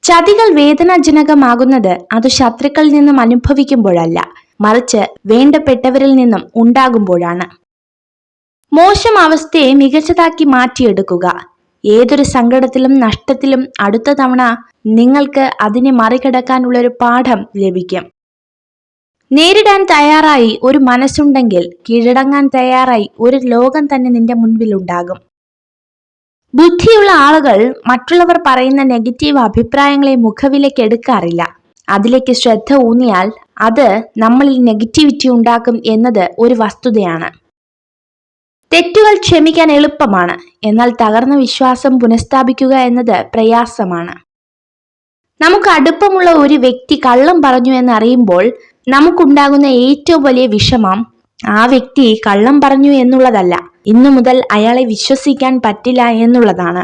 ചതികൾ വേദനാജനകമാകുന്നത് അത് ശത്രുക്കളിൽ നിന്നും അനുഭവിക്കുമ്പോഴല്ല, മറിച്ച് വേണ്ടപ്പെട്ടവരിൽ നിന്നും ഉണ്ടാകുമ്പോഴാണ്. മോശം അവസ്ഥയെ മികച്ചതാക്കി മാറ്റിയെടുക്കുക. ഏതൊരു സങ്കടത്തിലും നഷ്ടത്തിലും അടുത്ത തവണ നിങ്ങൾക്ക് അതിനെ മറികടക്കാനുള്ളൊരു പാഠം ലഭിക്കും. നേരിടാൻ തയ്യാറായി ഒരു മനസ്സുണ്ടെങ്കിൽ കീഴടങ്ങാൻ തയ്യാറായി ഒരു ലോകം തന്നെ നിന്റെ മുൻപിലുണ്ടാകും. ബുദ്ധിയുള്ള ആളുകൾ മറ്റുള്ളവർ പറയുന്ന നെഗറ്റീവ് അഭിപ്രായങ്ങളെ മുഖവിലേക്ക് എടുക്കാറില്ല. അതിലേക്ക് ശ്രദ്ധ ഊന്നിയാൽ അത് നമ്മളിൽ നെഗറ്റിവിറ്റി ഉണ്ടാക്കും എന്നത് ഒരു വസ്തുതയാണ്. തെറ്റുകൾ ക്ഷമിക്കാൻ എളുപ്പമാണ്, എന്നാൽ തകർന്ന വിശ്വാസം പുനഃസ്ഥാപിക്കുക എന്നത് പ്രയാസമാണ്. നമുക്ക് അടുപ്പമുള്ള ഒരു വ്യക്തി കള്ളം പറഞ്ഞു എന്നറിയുമ്പോൾ നമുക്കുണ്ടാകുന്ന ഏറ്റവും വലിയ വിഷമം ആ വ്യക്തി കള്ളം പറഞ്ഞു എന്നുള്ളതല്ല, ഇന്നു മുതൽ അയാളെ വിശ്വസിക്കാൻ പറ്റില്ല എന്നുള്ളതാണ്.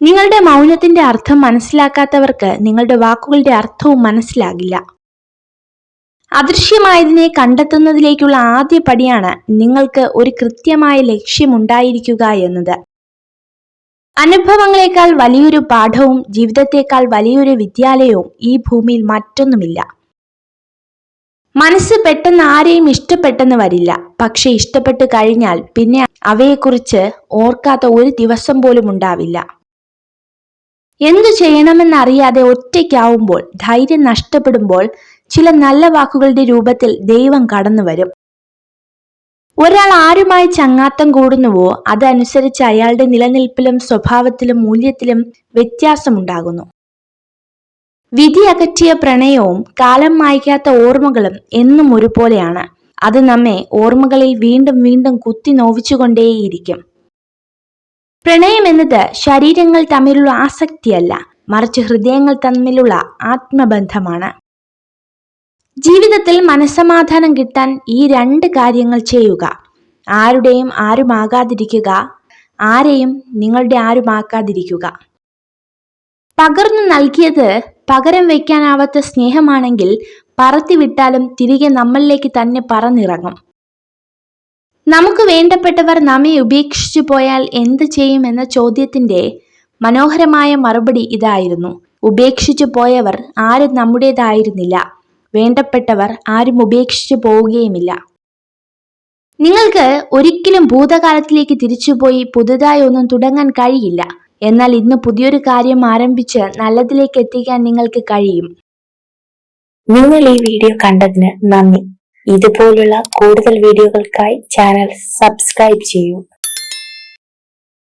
നിങ്ങളുടെ മൗനത്തിന്റെ അർത്ഥം മനസ്സിലാക്കാത്തവർക്ക് നിങ്ങളുടെ വാക്കുകളുടെ അർത്ഥവും മനസ്സിലാകില്ല. അദൃശ്യമായതിനെ കണ്ടെത്തുന്നതിലേക്കുള്ള ആദ്യ പടിയാണ് നിങ്ങൾക്ക് ഒരു കൃത്യമായ ലക്ഷ്യമുണ്ടായിരിക്കുക എന്നത്. അനുഭവങ്ങളെക്കാൾ വലിയൊരു പാഠവും ജീവിതത്തെക്കാൾ വലിയൊരു വിദ്യാലയവും ഈ ഭൂമിയിൽ മറ്റൊന്നുമില്ല. മനസ്സ് പെട്ടെന്ന് ആരെയും ഇഷ്ടപ്പെട്ടെന്ന് വരില്ല, പക്ഷെ ഇഷ്ടപ്പെട്ടു കഴിഞ്ഞാൽ പിന്നെ അവയെക്കുറിച്ച് ഓർക്കാത്ത ഒരു ദിവസം പോലും ഉണ്ടാവില്ല. എന്തു ചെയ്യണമെന്നറിയാതെ ഒറ്റയ്ക്കാവുമ്പോൾ, ധൈര്യം നഷ്ടപ്പെടുമ്പോൾ ചില നല്ല വാക്കുകളുടെ രൂപത്തിൽ ദൈവം കടന്നു വരും. ഒരാൾ ആരുമായി ചങ്ങാത്തം കൂടുന്നുവോ അതനുസരിച്ച് അയാളുടെ നിലനിൽപ്പിലും സ്വഭാവത്തിലും മൂല്യത്തിലും വ്യത്യാസമുണ്ടാകുന്നു. വിധി അകറ്റിയ പ്രണയവും കാലം മായ്ക്കാത്ത ഓർമ്മകളും എന്നും ഒരുപോലെയാണ്. അത് നമ്മെ ഓർമ്മകളിൽ വീണ്ടും വീണ്ടും കുത്തി നോവിച്ചുകൊണ്ടേയിരിക്കും. പ്രണയം എന്നത് ശരീരങ്ങൾ തമ്മിലുള്ള ആസക്തിയല്ല, മറിച്ച് ഹൃദയങ്ങൾ തമ്മിലുള്ള ആത്മബന്ധമാണ്. ജീവിതത്തിൽ മനസ്സമാധാനം കിട്ടാൻ ഈ രണ്ട് കാര്യങ്ങൾ ചെയ്യുക. ആരുടെയും ആരുമാകാതിരിക്കുക, ആരെയും നിങ്ങളുടെ ആരുമാക്കാതിരിക്കുക. പകർന്നു നൽകിയത് പകരം വയ്ക്കാനാവാത്ത സ്നേഹമാണെങ്കിൽ പറത്തിവിട്ടാലും തിരികെ നമ്മളിലേക്ക് തന്നെ പറന്നിറങ്ങും. നമുക്ക് വേണ്ടപ്പെട്ടവർ നമ്മെ ഉപേക്ഷിച്ചു പോയാൽ എന്ത് ചെയ്യും എന്ന ചോദ്യത്തിന്റെ മനോഹരമായ മറുപടി ഇതായിരുന്നു: ഉപേക്ഷിച്ചു പോയവർ ആരും നമ്മുടേതായിരുന്നില്ല, വേണ്ടപ്പെട്ടവർ ആരും ഉപേക്ഷിച്ചു പോവുകയുമില്ല. നിങ്ങൾക്ക് ഒരിക്കലും ഭൂതകാലത്തിലേക്ക് തിരിച്ചുപോയി പുതുതായി ഒന്നും തുടങ്ങാൻ കഴിയില്ല. എന്നാൽ ഇന്ന് പുതിയൊരു കാര്യം ആരംഭിച്ച് നല്ലതിലേക്ക് എത്തിക്കാൻ നിങ്ങൾക്ക് കഴിയും. നിങ്ങൾ ഈ വീഡിയോ കണ്ടതിന് നന്ദി. ഇതുപോലുള്ള കൂടുതൽ വീഡിയോകൾക്കായി ചാനൽ സബ്സ്ക്രൈബ് ചെയ്യൂ.